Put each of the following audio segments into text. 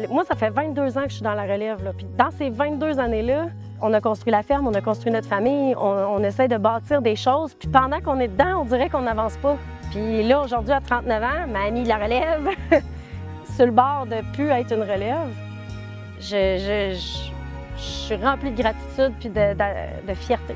Moi, ça fait 22 ans que je suis dans la relève, là. Puis dans ces 22 années-là, on a construit la ferme, on a construit notre famille, on essaie de bâtir des choses. Puis pendant qu'on est dedans, on dirait qu'on n'avance pas. Puis là, aujourd'hui, à 39 ans, ma amie de la relève, sur le bord de plus être une relève, je suis remplie de gratitude puis de fierté.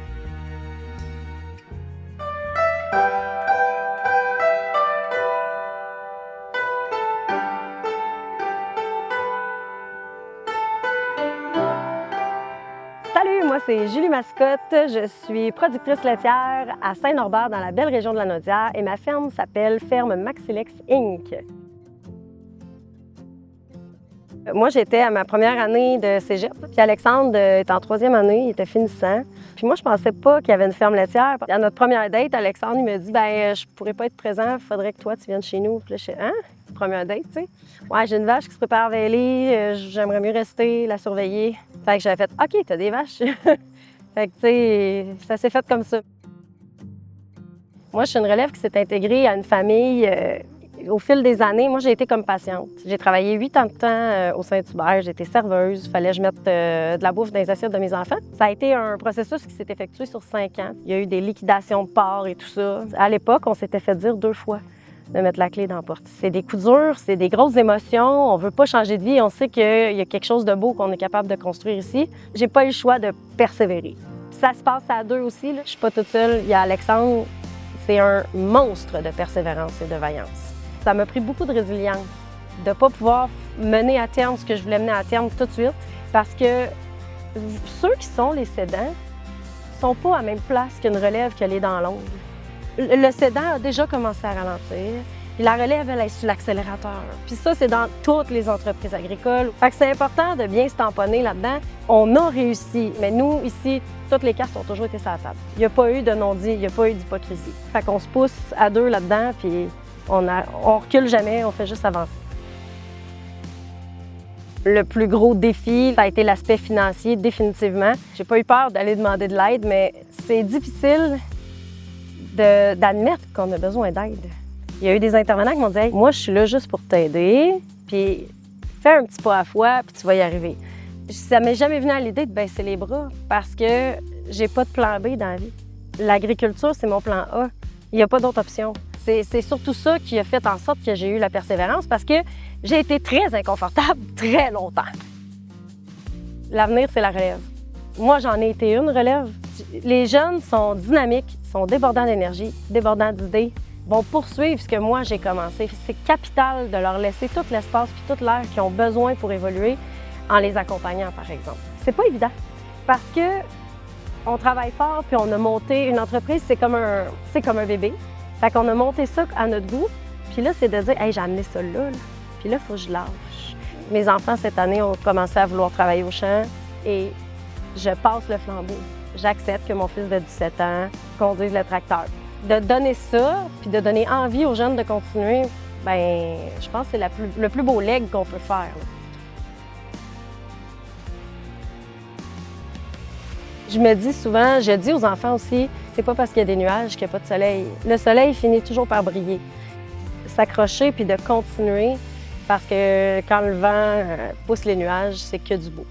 Salut, moi c'est Julie Mascotte, je suis productrice laitière à Saint-Norbert dans la belle région de la Naudière et ma ferme s'appelle Ferme Maxilex Inc. Moi, j'étais à ma première année de cégep, puis Alexandre est en troisième année, il était finissant. Puis moi, je pensais pas qu'il y avait une ferme laitière. À notre première date, Alexandre, il me dit « Bien, je pourrais pas être présent, il faudrait que toi, tu viennes chez nous. » Puis là, je dis « Hein? Première date, tu sais? Ouais, j'ai une vache qui se prépare à véler, j'aimerais mieux rester, la surveiller. » Fait que j'avais fait « OK, t'as des vaches? » Fait que, tu sais, ça s'est fait comme ça. Moi, je suis une relève qui s'est intégrée à une famille. Au fil des années, moi, j'ai été comme patiente. J'ai travaillé 8 ans de temps au Saint-Hubert. J'ai été serveuse. Il fallait que je mette de la bouffe dans les assiettes de mes enfants. Ça a été un processus qui s'est effectué sur 5 ans. Il y a eu des liquidations de parts et tout ça. À l'époque, on s'était fait dire 2 fois de mettre la clé dans la porte. C'est des coups durs, c'est des grosses émotions. On veut pas changer de vie. On sait qu'il y a quelque chose de beau qu'on est capable de construire ici. J'ai pas eu le choix de persévérer. Puis ça se passe à 2 aussi, là. Je suis pas toute seule. Il y a Alexandre. C'est un monstre de persévérance et de vaillance. Ça m'a pris beaucoup de résilience de ne pas pouvoir mener à terme ce que je voulais mener à terme tout de suite parce que ceux qui sont les cédants ne sont pas à la même place qu'une relève qui est dans l'ombre. Le cédant a déjà commencé à ralentir, puis la relève, elle est sur l'accélérateur. Puis ça, c'est dans toutes les entreprises agricoles. Fait que c'est important de bien se tamponner là-dedans. On a réussi, mais nous, ici, toutes les cartes ont toujours été sur la table. Il n'y a pas eu de non-dit, il n'y a pas eu d'hypocrisie. Fait qu'on se pousse à 2 là-dedans, puis on recule jamais, on fait juste avancer. Le plus gros défi, ça a été l'aspect financier, définitivement. J'ai pas eu peur d'aller demander de l'aide, mais c'est difficile d'admettre qu'on a besoin d'aide. Il y a eu des intervenants qui m'ont dit hey, « Moi, je suis là juste pour t'aider, puis fais un petit pas à la fois, puis tu vas y arriver. » Ça m'est jamais venu à l'idée de baisser les bras parce que j'ai pas de plan B dans la vie. L'agriculture, c'est mon plan A. Il n'y a pas d'autre option. C'est surtout ça qui a fait en sorte que j'ai eu la persévérance parce que j'ai été très inconfortable très longtemps. L'avenir, c'est la relève. Moi, j'en ai été une relève. Les jeunes sont dynamiques, sont débordants d'énergie, débordants d'idées, vont poursuivre ce que moi, j'ai commencé. C'est capital de leur laisser tout l'espace puis toute l'air qu'ils ont besoin pour évoluer en les accompagnant, par exemple. C'est pas évident parce que on travaille fort puis on a monté une entreprise, c'est comme un bébé. Fait qu'on a monté ça à notre goût, puis là, c'est de dire « Hey, j'ai amené ça là, puis là, il faut que je lâche. » Mes enfants, cette année, ont commencé à vouloir travailler au champ et je passe le flambeau. J'accepte que mon fils de 17 ans conduise le tracteur. De donner ça, puis de donner envie aux jeunes de continuer, bien, je pense que c'est le plus beau legs qu'on peut faire, là. Je me dis souvent, je dis aux enfants aussi, c'est pas parce qu'il y a des nuages qu'il n'y a pas de soleil. Le soleil finit toujours par briller. S'accrocher puis de continuer parce que quand le vent pousse les nuages, c'est que du beau.